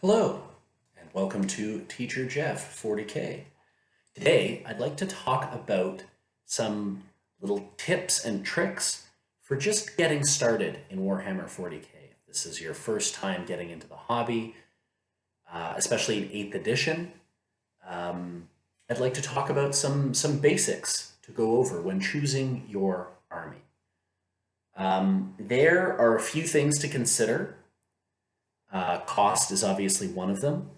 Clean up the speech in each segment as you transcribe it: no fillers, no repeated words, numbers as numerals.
Hello, and welcome to Teacher Jeff 40k. Today, I'd like to talk about some little tips and tricks for just getting started in Warhammer 40k. If this is your first time getting into the hobby, especially in 8th edition, I'd like to talk about some basics to go over when choosing your army. There are a few things to consider. Cost is obviously one of them,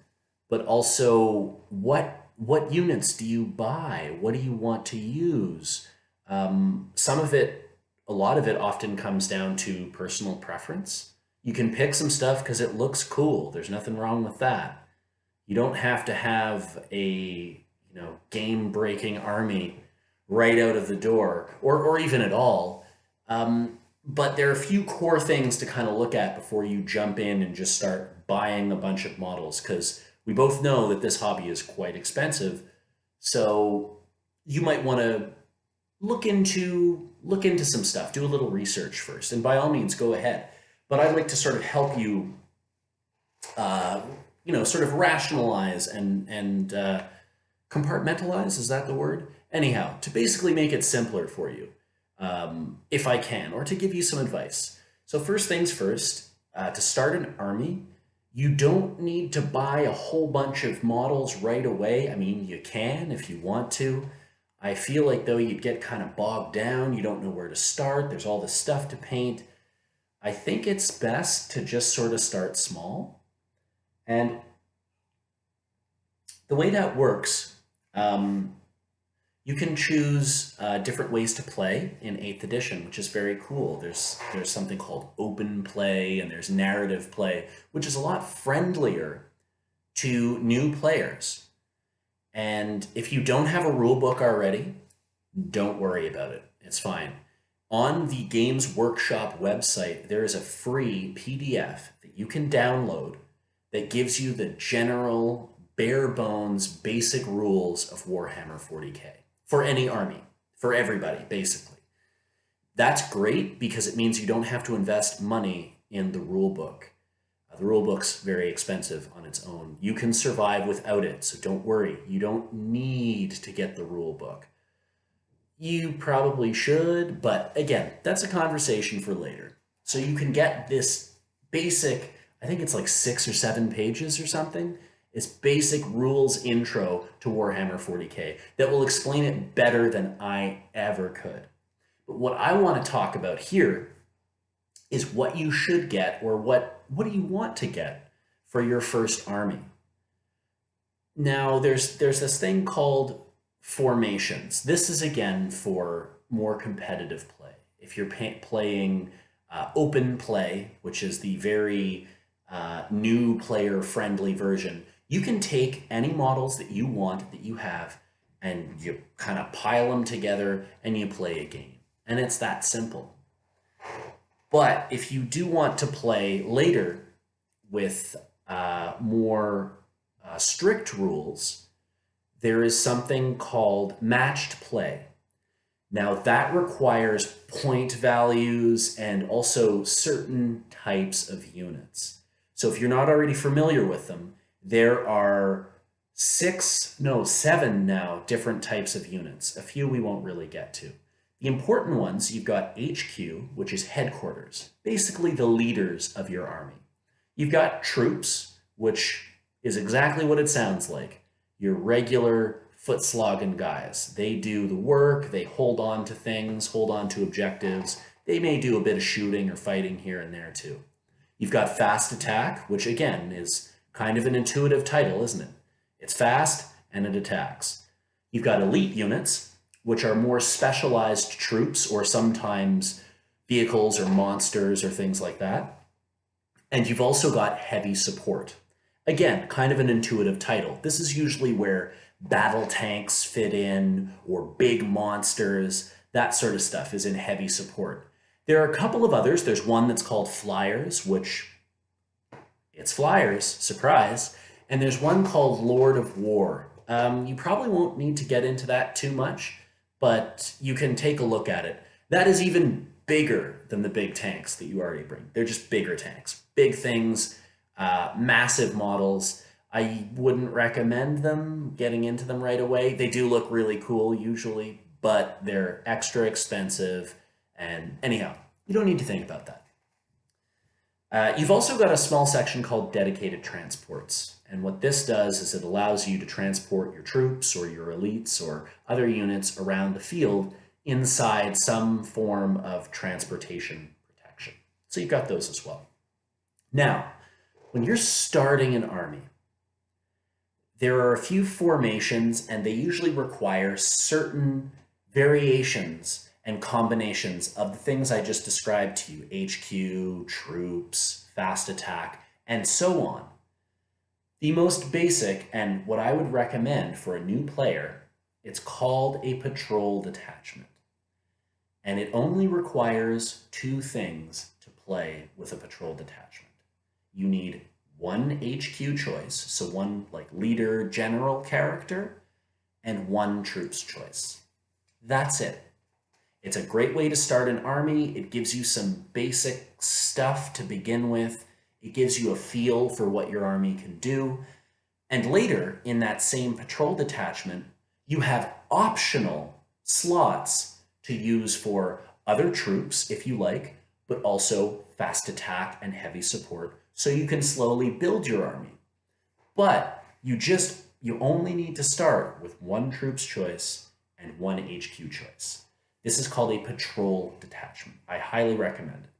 but also what units do you buy? What do you want to use? Some of it, a lot of it often comes down to personal preference. You can pick some stuff because it looks cool. There's nothing wrong with that. You don't have to have a game-breaking army right out of the door, or even at all. But there are a few core things to kind of look at before you jump in and just start buying a bunch of models, because we both know that this hobby is quite expensive. So you might want to look into some stuff, do a little research first, and by all means go ahead. But I'd like to sort of help you, sort of rationalize and compartmentalize. Is that the word? Anyhow, to basically make it simpler for you, if I can, or to give you some advice. So first things first, to start an army, you don't need to buy a whole bunch of models right away. I mean, you can if you want to. I feel like though you'd get kind of bogged down. You don't know where to start. There's all this stuff to paint. I think it's best to just sort of start small. And the way that works, you can choose different ways to play in 8th edition, which is very cool. There's something called open play and there's narrative play, which is a lot friendlier to new players. And if you don't have a rule book already, don't worry about it. It's fine. On the Games Workshop website, there is a free PDF that you can download that gives you the general bare bones basic rules of Warhammer 40k. For any army, for everybody, basically. That's great because it means you don't have to invest money in the rule book. The rule book's very expensive on its own. You can survive without it, so don't worry. You don't need to get the rule book. You probably should, but again, that's a conversation for later. So you can get this basic, I think it's like 6 or 7 pages or something. It's basic rules intro to Warhammer 40k that will explain it better than I ever could. But what I want to talk about here is what you should get, or what do you want to get for your first army. Now, there's this thing called formations. This is again for more competitive play. If you're playing open play, which is the very new player friendly version, you can take any models that you want, that you have, and you kind of pile them together and you play a game. And it's that simple. But if you do want to play later with more strict rules, there is something called matched play. Now that requires point values and also certain types of units. So if you're not already familiar with them, there are 7 now different types of units. A few we won't really get to. The important ones, you've got HQ, which is headquarters, basically the leaders of your army. You've got troops, which is exactly what it sounds like. Your regular foot-slogging guys. They do the work, they hold on to things, hold on to objectives. They may do a bit of shooting or fighting here and there too. You've got fast attack, which again is kind of an intuitive title, isn't it? It's fast and it attacks. You've got elite units, which are more specialized troops or sometimes vehicles or monsters or things like that. And you've also got heavy support. Again, kind of an intuitive title. This is usually where battle tanks fit in, or big monsters, that sort of stuff is in heavy support. There are a couple of others. There's one that's called flyers, which it's flyers, surprise. And there's one called Lord of War. You probably won't need to get into that too much, but you can take a look at it. That is even bigger than the big tanks that you already bring. They're just bigger tanks, big things. Massive models, I wouldn't recommend them, getting into them right away. They do look really cool usually, but they're extra expensive. And anyhow, you don't need to think about that. You've also got a small section called dedicated transports. And what this does is it allows you to transport your troops or your elites or other units around the field inside some form of transportation protection. So you've got those as well. Now, when you're starting an army, there are a few formations and they usually require certain variations and combinations of the things I just described to you: HQ, troops, fast attack, and so on. The most basic, and what I would recommend for a new player, it's called a patrol detachment. And it only requires two things to play with a patrol detachment. You need one HQ choice, so one like leader general character, and one troops choice. That's it. It's a great way to start an army. It gives you some basic stuff to begin with. It gives you a feel for what your army can do. And later, in that same patrol detachment, you have optional slots to use for other troops, if you like, but also fast attack and heavy support, so you can slowly build your army. But you only need to start with one troops choice and one HQ choice. This is called a patrol detachment. I highly recommend it.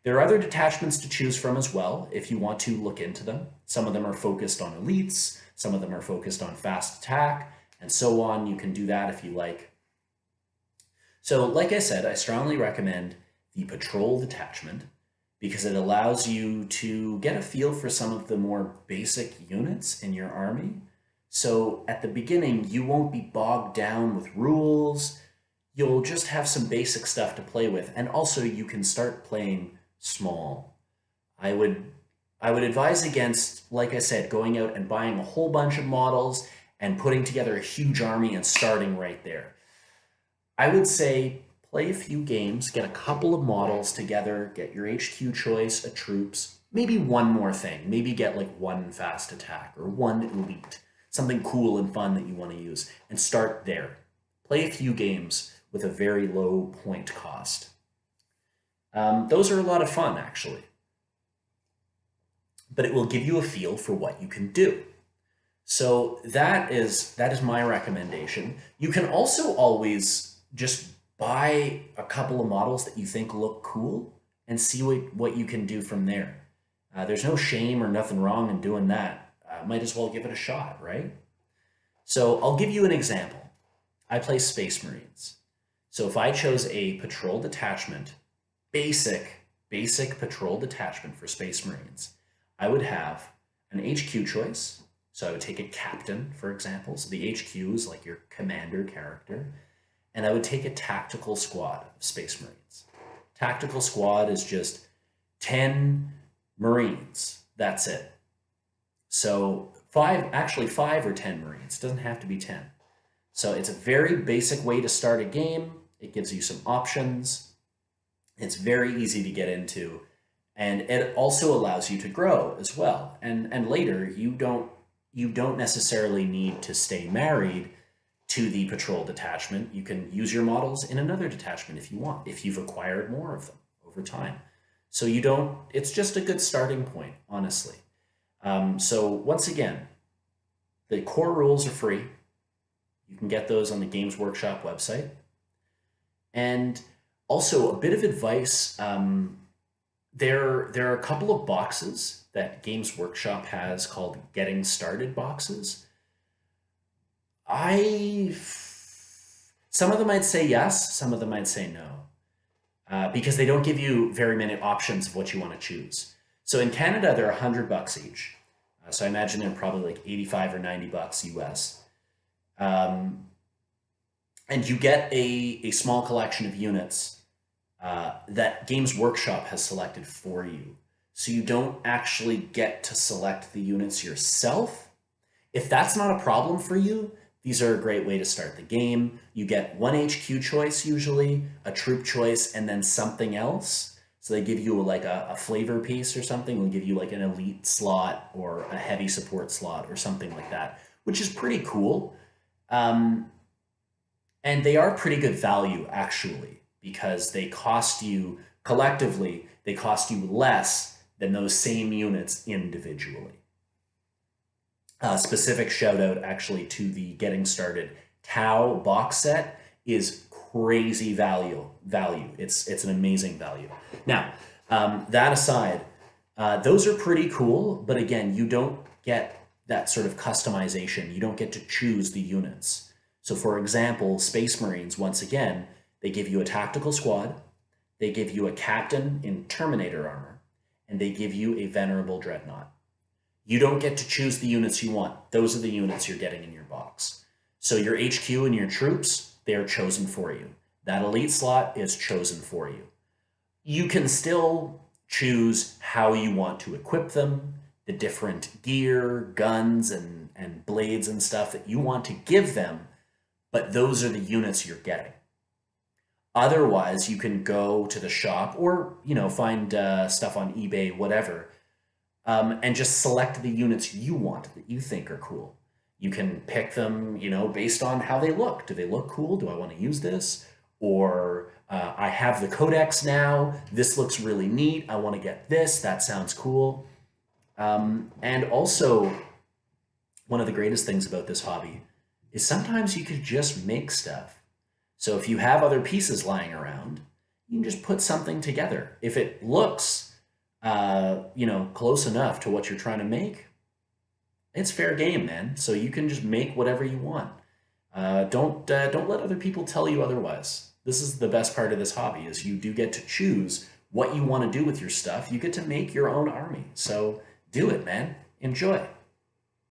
There are other detachments to choose from as well if you want to look into them. Some of them are focused on elites, some of them are focused on fast attack, and so on. You can do that if you like. So like I said, I strongly recommend the patrol detachment because it allows you to get a feel for some of the more basic units in your army. So at the beginning, you won't be bogged down with rules. You'll just have some basic stuff to play with. And also you can start playing small. I would advise against, like I said, going out and buying a whole bunch of models and putting together a huge army and starting right there. I would say play a few games, get a couple of models together, get your HQ choice, a troops, maybe one more thing. Maybe get like one fast attack or one elite, something cool and fun that you want to use, and start there. Play a few games with a very low point cost. Those are a lot of fun, actually. But it will give you a feel for what you can do. So that is my recommendation. You can also always just buy a couple of models that you think look cool and see what you can do from there. There's no shame or nothing wrong in doing that. Might as well give it a shot, right? So I'll give you an example. I play Space Marines. So if I chose a patrol detachment, basic patrol detachment for Space Marines, I would have an HQ choice. So I would take a captain, for example. So the HQ is like your commander character. And I would take a tactical squad of Space Marines. Tactical squad is just 10 Marines. That's it. So five or 10 Marines. It doesn't have to be 10. So it's a very basic way to start a game. It gives you some options. It's very easy to get into. And it also allows you to grow as well. And later, you don't necessarily need to stay married to the patrol detachment. You can use your models in another detachment if you want, if you've acquired more of them over time. So it's just a good starting point, honestly. So once again, the core rules are free. You can get those on the Games Workshop website. And also a bit of advice, there are a couple of boxes that Games Workshop has called Getting Started boxes. Some of them I'd say yes, some of them I'd say no, because they don't give you very many options of what you want to choose. So in Canada, they're $100 each. So I imagine they're probably like 85 or $90 US. And you get a small collection of units that Games Workshop has selected for you. So you don't actually get to select the units yourself. If that's not a problem for you, these are a great way to start the game. You get one HQ choice usually, a troop choice, and then something else. So they give you like a flavor piece or something. They'll give you like an elite slot or a heavy support slot or something like that, which is pretty cool. Um, and they are pretty good value actually, because they cost you collectively, they cost you less than those same units individually. Specific shout out actually to the Getting Started Tau box set is crazy value. It's an amazing value. Now, that aside, those are pretty cool, but again, you don't get that sort of customization. You don't get to choose the units. So for example, Space Marines, once again, they give you a tactical squad, they give you a captain in Terminator armor, and they give you a venerable dreadnought. You don't get to choose the units you want. Those are the units you're getting in your box. So your HQ and your troops, they are chosen for you. That elite slot is chosen for you. You can still choose how you want to equip them, the different gear, guns, and blades and stuff that you want to give them, but those are the units you're getting. Otherwise, you can go to the shop or, find stuff on eBay, whatever, and just select the units you want that you think are cool. You can pick them, based on how they look. Do they look cool? Do I want to use this? Or I have the codex now. This looks really neat. I want to get this. That sounds cool. And also, one of the greatest things about this hobby is sometimes you could just make stuff. So if you have other pieces lying around, you can just put something together. If it looks, close enough to what you're trying to make, it's fair game, man. So you can just make whatever you want. Don't let other people tell you otherwise. This is the best part of this hobby, is you do get to choose what you want to do with your stuff. You get to make your own army. So do it, man. Enjoy.